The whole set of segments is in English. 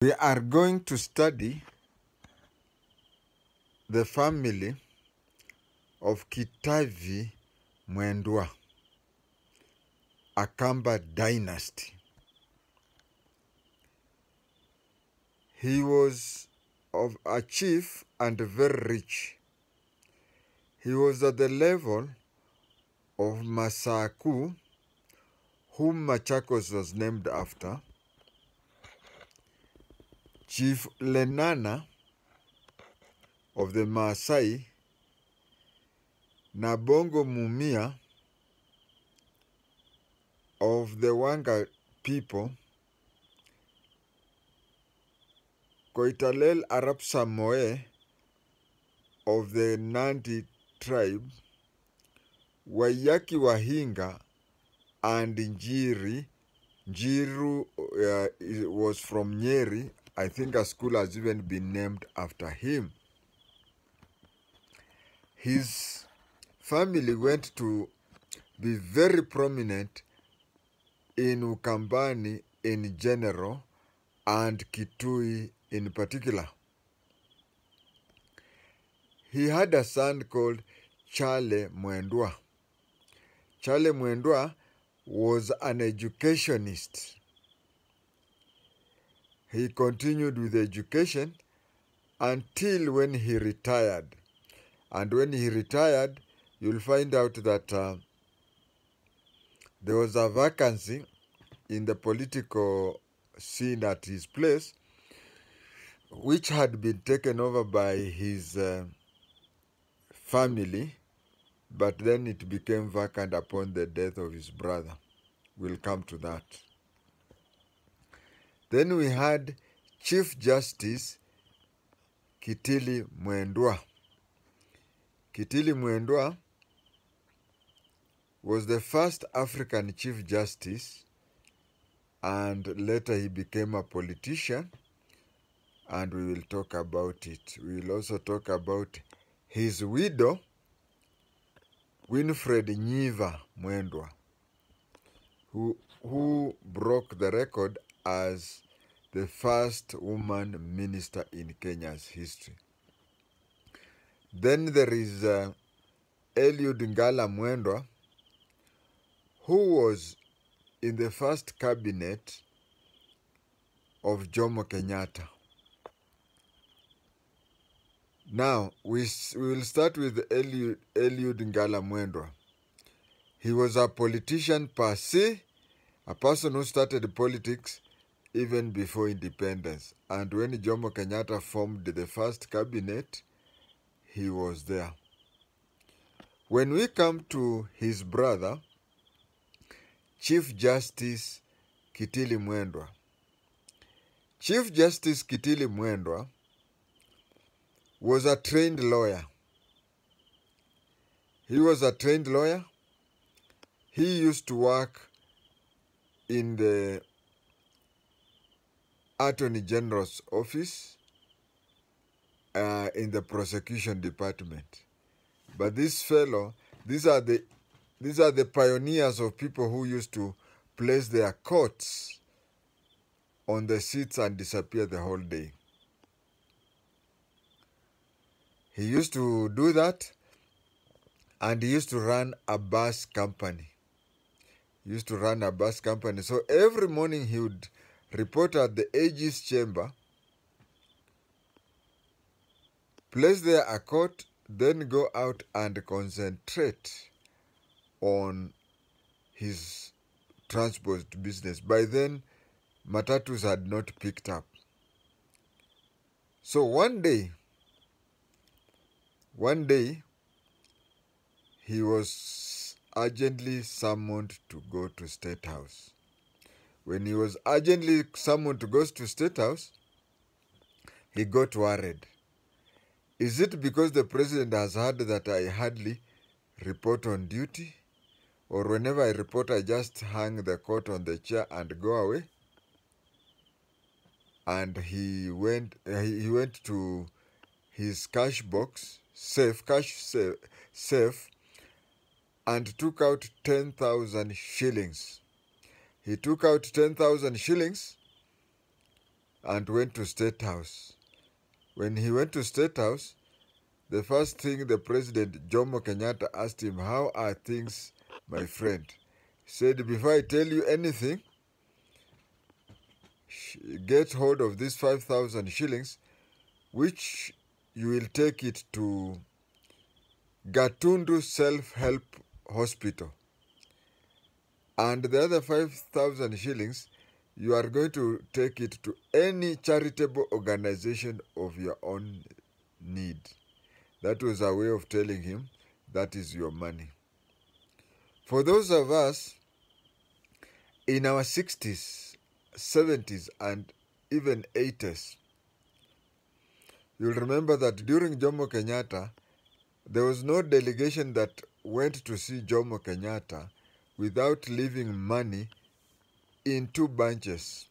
We are going to study the family of KITAVI Mwendwa, a Kamba dynasty. He was of a chief and very rich. He was at the level of Masaku, whom Machakos was named after, Chief Lenana of the Maasai, Nabongo Mumia of the Wanga people, Koitalel Arab Samoe of the Nandi tribe, Wayaki Wahinga and Njiru was from Nyeri. I think a school has even been named after him. His family went to be very prominent in Ukambani in general and Kitui in particular. He had a son called Chale Mwendwa. Chale Mwendwa was an educationist. He continued with education until when he retired. And when he retired, you'll find out that there was a vacancy in the political scene at his place, which had been taken over by his family, but then it became vacant upon the death of his brother. We'll come to that. Then we had Chief Justice Kitili Mwendwa. Kitili Mwendwa was the first African Chief Justice, and later he became a politician, and we will talk about it. We will also talk about his widow, Winfred Nyiva Mwendwa, who broke the record as the first woman minister in Kenya's history. Then there is Eliud Ngala Mwendwa, who was in the first cabinet of Jomo Kenyatta. Now, we will start with Eliud Ngala Mwendwa. He was a politician per se, a person who started politics even before independence. And when Jomo Kenyatta formed the first cabinet, he was there. When we come to his brother, Chief Justice Kitili Mwendwa. Chief Justice Kitili Mwendwa was a trained lawyer. He was a trained lawyer. He used to work in the Attorney General's office in the prosecution department. But this fellow, these are the pioneers of people who used to place their coats on the seats and disappear the whole day. He used to do that, and he used to run a bus company. So every morning he would report at the AG's chamber, place there a court, then go out and concentrate on his transport business. By then, matatus had not picked up. So one day, he was urgently summoned to go to State House. When he was urgently summoned to go to State House, he got worried. Is it because the president has heard that I hardly report on duty? Or whenever I report, I just hang the coat on the chair and go away? And he went to his cash safe, and took out 10,000 shillings. He took out 10,000 shillings and went to State House. When he went to State House, the first thing the President Jomo Kenyatta asked him, "How are things, my friend?" He said, "Before I tell you anything, get hold of this 5,000 shillings, which you will take it to Gatundu Self-Help Hospital. And the other 5,000 shillings, you are going to take it to any charitable organization of your own need." That was a way of telling him, that is your money. For those of us in our 60s, 70s, and even 80s, you'll remember that during Jomo Kenyatta, there was no delegation that went to see Jomo Kenyatta without leaving money in two bunches.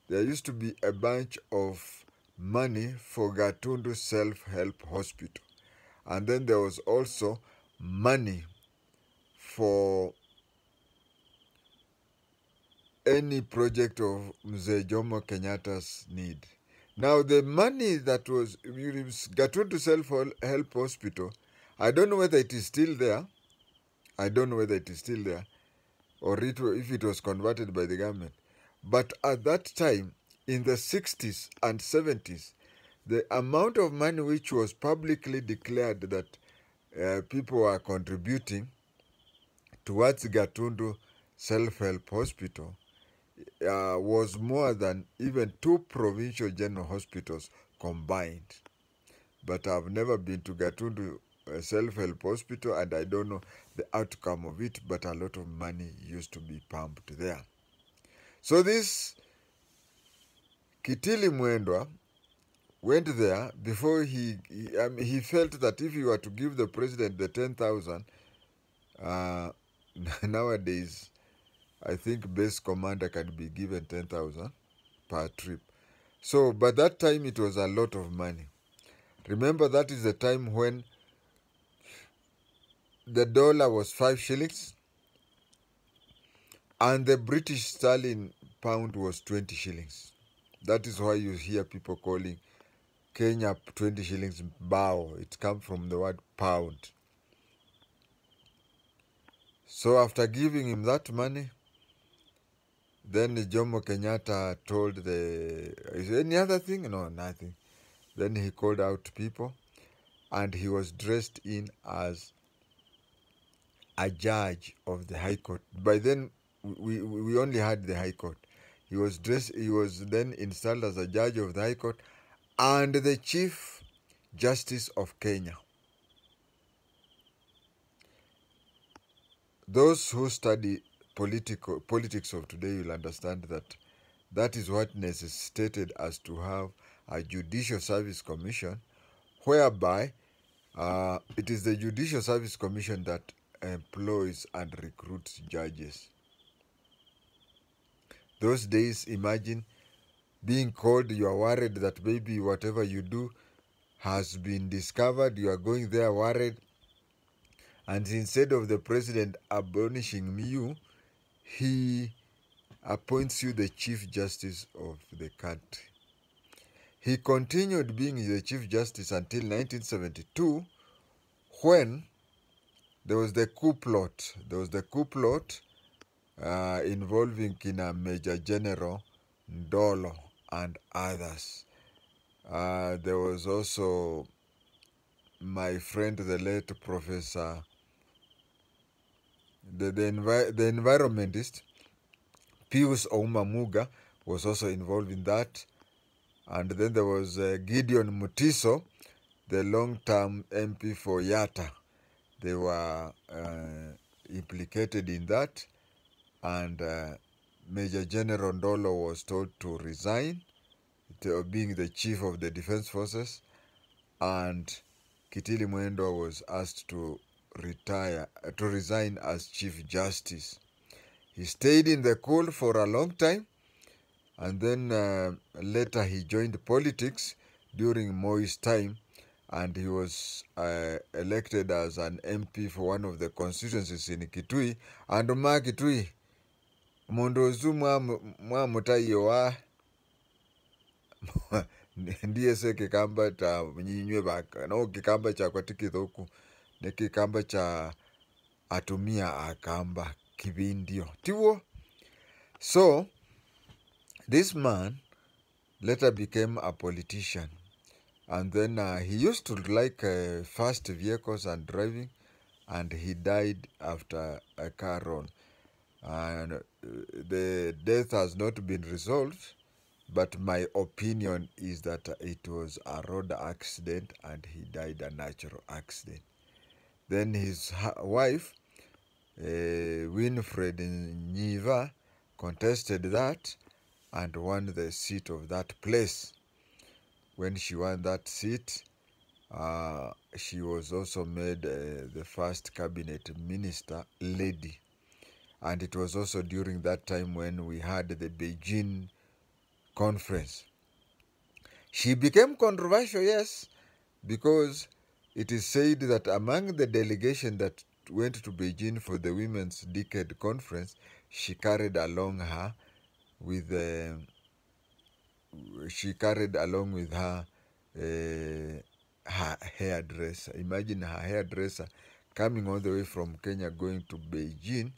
There used to be a bunch of money for Gatundu Self-Help Hospital. And then there was also money for any project of Mzee Jomo Kenyatta's need. Now, the money that was Gatundu Self-Help Hospital, I don't know whether it is still there. I don't know whether it is still there, or if it was converted by the government. But at that time, in the 60s and 70s, the amount of money which was publicly declared that people are contributing towards Gatundu Self-Help Hospital was more than even two provincial general hospitals combined. But I've never been to Gatundu Self-Help Hospital, and I don't know the outcome of it, but a lot of money used to be pumped there. So this Kitili Mwendwa went there before he felt that if he were to give the president the 10,000, nowadays, I think base commander can be given 10,000 per trip. So, by that time, it was a lot of money. Remember, that is the time when the dollar was 5 shillings and the British sterling pound was 20 shillings. That is why you hear people calling Kenya 20 shillings bao. It comes from the word pound. So after giving him that money, then Jomo Kenyatta told is there any other thing? No, nothing. Then he called out people, and he was dressed in as a judge of the High Court. By then, we only had the High Court. He was then installed as a judge of the High Court and the Chief Justice of Kenya. Those who study politics of today will understand that that is what necessitated us to have a Judicial Service Commission, whereby it is the Judicial Service Commission that employs and recruits judges. Those days, imagine being called, you are worried that maybe whatever you do has been discovered, you are going there worried, and instead of the president admonishing you, he appoints you the Chief Justice of the country. He continued being the Chief Justice until 1972, when there was the coup plot. There was the coup plot involving Kina Major General Ndolo and others. There was also my friend, the late Professor, the environmentist, Pius Oumamuga, was also involved in that. And then there was Gideon Mutiso, the long-term MP for Yatta. They were implicated in that. And Major General Ndolo was told to resign, being the chief of the defense forces. And Kitili Mwendwa was asked to resign as Chief Justice. He stayed in the cool for a long time, and then later he joined politics during Moi's time, and he was elected as an MP for one of the constituencies in Kitui. And ma Kitui, Mondozu mwa mutayo wa. ndiye se kikamba cha mnyinywe baka no kikamba cha kwatiki thoku ne kikamba cha atumia akamba kibindio tiwo. So this man later became a politician, and then he used to like fast vehicles and driving, and he died after a car run. And the death has not been resolved, but my opinion is that it was a road accident and he died a natural accident. Then his wife, Winfred Nyiva, contested that and won the seat of that place. When she won that seat, she was also made the first cabinet minister lady. And it was also during that time when we had the Beijing conference. She became controversial, yes, because it is said that among the delegation that went to Beijing for the Women's Decade Conference, she carried along her with her hairdresser. Imagine her hairdresser coming all the way from Kenya going to Beijing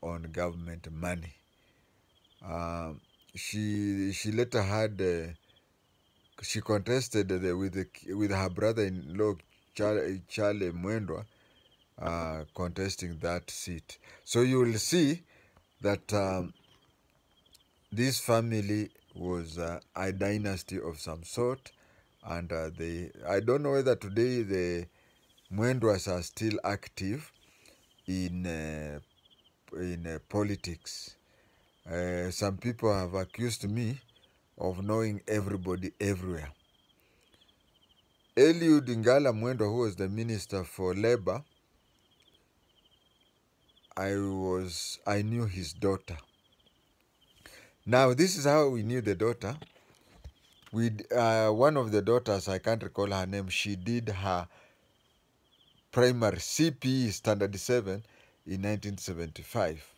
on government money. She later had she contested with her brother-in-law Charlie Mwendwa contesting that seat. So you will see that this family was a dynasty of some sort, and I don't know whether today the Mwendwas are still active in politics. Some people have accused me of knowing everybody everywhere. Eliud Ngala Mwendwa, who was the Minister for Labor, I knew his daughter. Now, this is how we knew the daughter. One of the daughters, I can't recall her name, she did her primary CPE Standard 7 in 1975.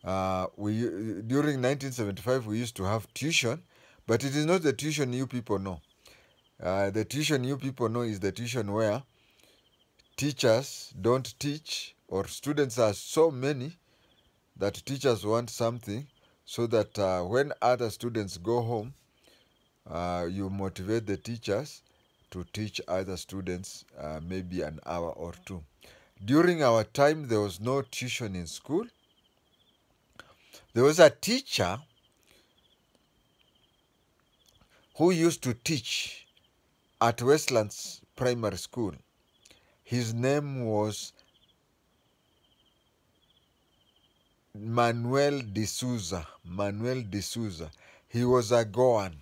During 1975, we used to have tuition, but it is not the tuition you people know. The tuition you people know is the tuition where teachers don't teach, or students are so many that teachers want something so that when other students go home, you motivate the teachers to teach other students maybe an hour or two. During our time, there was no tuition in school. There was a teacher who used to teach at Westlands Primary School. His name was Manuel D'Souza. He was a Goan,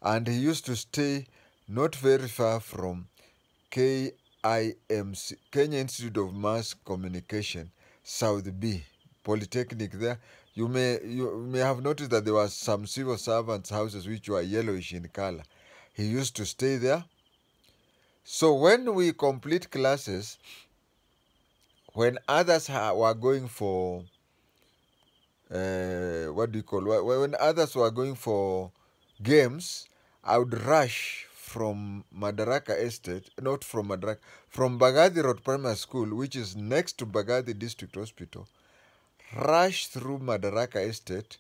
and he used to stay not very far from KIMC, Kenya Institute of Mass Communication, South B, Polytechnic there. You may have noticed that there were some civil servants' houses which were yellowish in color. He used to stay there. So when we complete classes, when others were going for when others were going for games, I would rush from Madaraka Estate, not from Madaraka, from Bagathi Road Primary School, which is next to Bagathi District Hospital, rush through Madaraka Estate,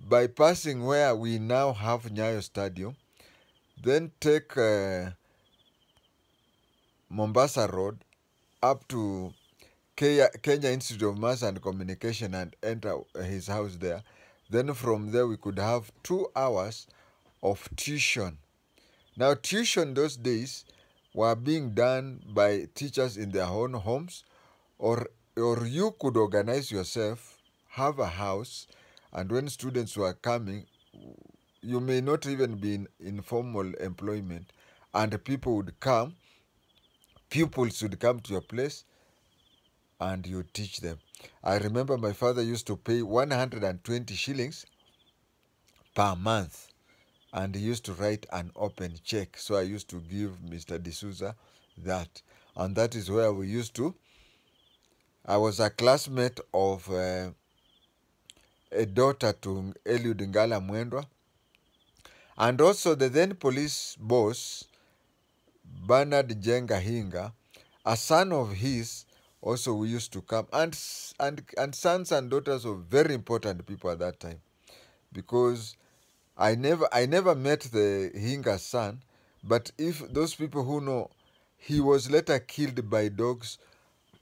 bypassing where we now have Nyayo Stadium, then take Mombasa Road up to Kenya Institute of Mass and Communication and enter his house there. Then from there we could have 2 hours of tuition. Now tuition those days were being done by teachers in their own homes, or you could organize yourself, have a house, and when students were coming, you may not even be in informal employment, and people would come, pupils would come to your place, and you teach them. I remember my father used to pay 120 shillings per month, and he used to write an open check. So I used to give Mr. D'Souza that, and that is where we used to. I was a classmate of a daughter to Eliud Ngala Mwendwa, And also the then police boss, Bernard Jenga Hinga, a son of his, also we used to come, and sons and daughters of very important people at that time, because I never met the Hinga son, but if those people who know, he was later killed by dogs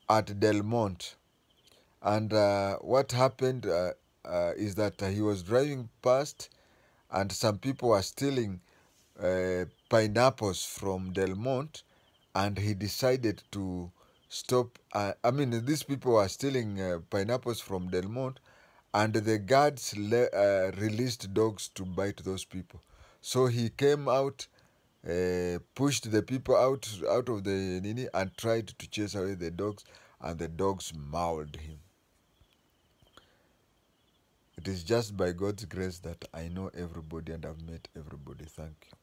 at Del Monte. And what happened is that he was driving past, and some people were stealing pineapples from Del Monte, and he decided to stop. These people were stealing pineapples from Del Monte, and the guards released dogs to bite those people. So he came out, pushed the people out of the nini, and tried to chase away the dogs, and the dogs mauled him. It is just by God's grace that I know everybody and I've met everybody. Thank you.